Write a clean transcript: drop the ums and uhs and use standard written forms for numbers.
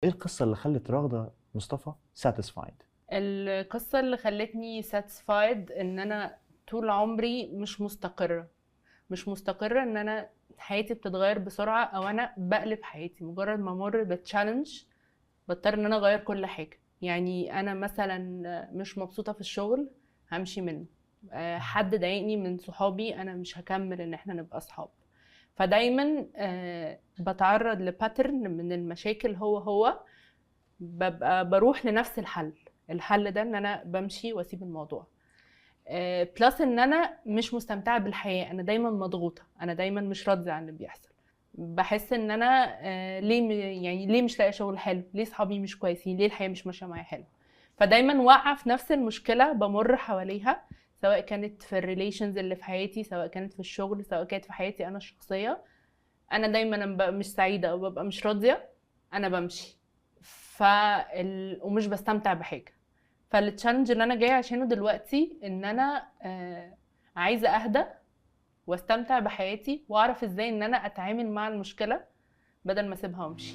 ايه القصة اللي خلت راغدة مصطفى satisfied؟ القصة اللي خلتني satisfied ان انا طول عمري مش مستقرة ان انا حياتي بتتغير بسرعة او انا بقلب حياتي مجرد ما امر بتشالنج بضطر ان انا اغير كل حاجة. يعني انا مثلا مش مبسوطة في الشغل همشي منه. حد ضايقني من صحابي انا مش هكمل ان احنا نبقى صحاب. فدايما بتعرض لباترن من المشاكل هو ببقى بروح لنفس الحل ده ان انا بمشي واسيب الموضوع. بلس ان انا مش مستمتعه بالحياه، انا دايما مضغوطه، انا دايما مش راضيه عن اللي بيحصل. بحس ان انا يعني ليه مش لاقيه شغل حلو، ليه صحابي مش كويسين، ليه الحياه مش ماشيه معايا حلو. فدايما واقعه في نفس المشكله بمر حواليها، سواء كانت في الريليشنز اللي في حياتي، سواء كانت في الشغل، سواء كانت في حياتي انا الشخصيه. انا دايما لما ببقى مش سعيده او ببقى مش راضيه انا بمشي. ومش بستمتع بحاجه. فالتشالنج اللي انا جايه عشانه دلوقتي ان انا عايزه اهدى واستمتع بحياتي واعرف ازاي ان انا اتعامل مع المشكله بدل ما اسيبها وامشي.